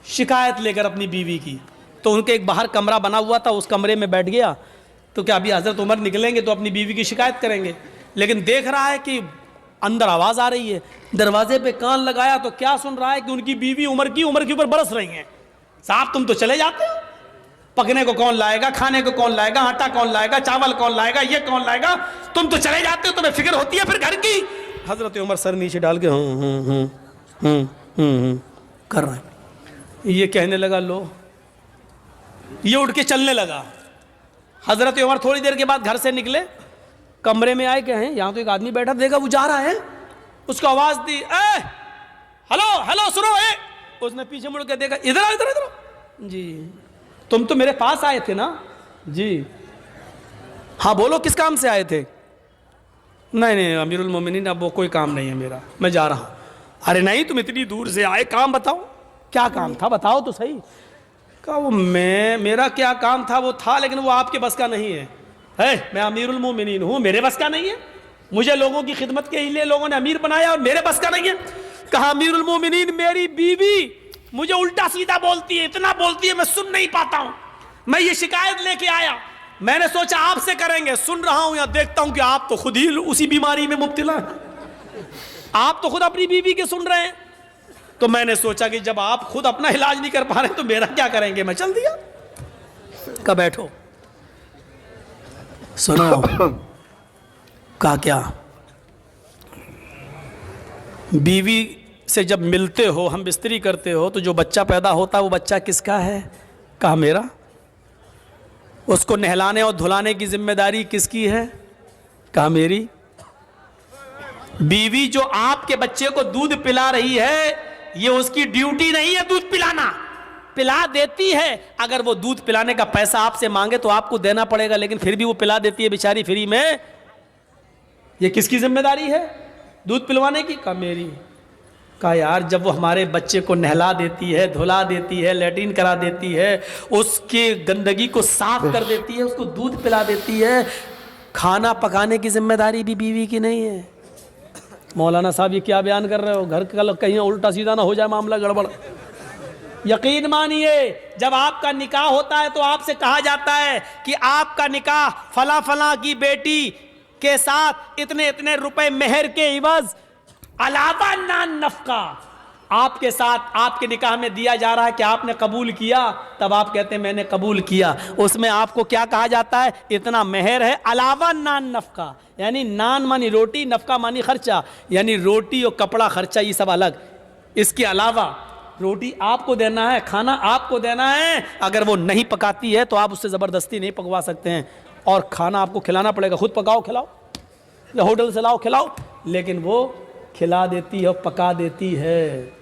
शिकायत लेकर अपनी बीवी की। तो उनके एक बाहर कमरा बना हुआ था, उस कमरे में बैठ गया। तो क्या अभी हज़रत उमर निकलेंगे तो अपनी बीवी की शिकायत करेंगे, लेकिन देख रहा है कि अंदर आवाज़ आ रही है। दरवाजे पे कान लगाया तो क्या सुन रहा है कि उनकी बीवी उमर के ऊपर बरस रही हैं, साहब तुम तो चले जाते हो, पकने को कौन लाएगा, खाने को कौन लाएगा, आटा कौन लाएगा, चावल कौन लाएगा, ये कौन लाएगा, तुम तो चले जाते हो, तुम्हें फिक्र होती है फिर घर की। हज़रत उमर सर नीचे डाल के कर रहे हैं। ये कहने लगा लो, ये उठ के चलने लगा। हज़रत उमर थोड़ी देर के बाद घर से निकले, कमरे में आए, क्या है यहाँ तो एक आदमी बैठा, देखा वो जा रहा है, उसको आवाज़ दी, ए हेलो हेलो सुनो ए। उसने पीछे मुड़ के देखा, इधर आओ इधर इधर। जी तुम तो मेरे पास आए थे ना? जी हाँ बोलो किस काम से आए थे? नहीं नहीं अमीरुल मोमिनीन अब वो कोई काम नहीं है मेरा, मैं जा रहा हूँ। अरे नहीं तुम इतनी दूर से आए, काम बताओ, क्या काम था बताओ तो सही। कहा वो मेरा क्या काम था वो था, लेकिन वो आपके बस का नहीं है। मैं अमीरुल मोमिनीन हूँ, मेरे बस का नहीं है, मुझे लोगों की खिदमत के लिए लोगों ने अमीर बनाया और मेरे बस का नहीं है। कहा अमीरुल मोमिनीन मेरी बीवी मुझे उल्टा सीधा बोलती है, इतना बोलती है मैं सुन नहीं पाता हूँ, मैं ये शिकायत लेके आया, मैंने सोचा आपसे करेंगे, सुन रहा हूँ या देखता हूँ कि आप तो खुद ही उसी बीमारी में मुब्तला हैं, आप तो खुद अपनी बीवी के सुन रहे हैं, तो मैंने सोचा कि जब आप खुद अपना इलाज नहीं कर पा रहे तो मेरा क्या करेंगे, मैं चल दिया। कहा बैठो, सुनो। कहा क्या? बीवी से जब मिलते हो, हम बिस्तरी करते हो, तो जो बच्चा पैदा होता है वो बच्चा किसका है? कहा मेरा। उसको नहलाने और धुलाने की जिम्मेदारी किसकी है? कहा मेरी। बीवी जो आपके बच्चे को दूध पिला रही है, ये उसकी ड्यूटी नहीं है दूध पिलाना, पिला देती है। अगर वो दूध पिलाने का पैसा आपसे मांगे तो आपको देना पड़ेगा, लेकिन फिर भी वो पिला देती है बेचारी फ्री में। ये किसकी जिम्मेदारी है दूध पिलवाने की? कहा मेरी। कहा यार जब वो हमारे बच्चे को नहला देती है, धुला देती है, लैट्रिन करा देती है, उसके गंदगी को साफ कर देती है, उसको दूध पिला देती है, खाना पकाने की जिम्मेदारी भी बीवी की नहीं है? मौलाना साहब ये क्या बयान कर रहे हो? घर का कहीं उल्टा सीधा ना हो जाए मामला गड़बड़। यकीन मानिए जब आपका निकाह होता है तो आपसे कहा जाता है कि आपका निकाह फला फला की बेटी के साथ इतने इतने रुपए मेहर के इवज अलावा नान नफका आपके साथ आपके निकाह में दिया जा रहा है कि आपने कबूल किया, तब आप कहते हैं मैंने कबूल किया। उसमें आपको क्या कहा जाता है? इतना मेहर है अलावा नान नफका, यानी नान मानी रोटी, नफका मानी खर्चा, यानी रोटी और कपड़ा खर्चा ये सब अलग, इसके अलावा रोटी आपको देना है, खाना आपको देना है। अगर वो नहीं पकाती है तो आप उससे ज़बरदस्ती नहीं पकवा सकते हैं, और खाना आपको खिलाना पड़ेगा, खुद पकाओ खिलाओ या होटल से लाओ खिलाओ, लेकिन वो खिला देती है और पका देती है।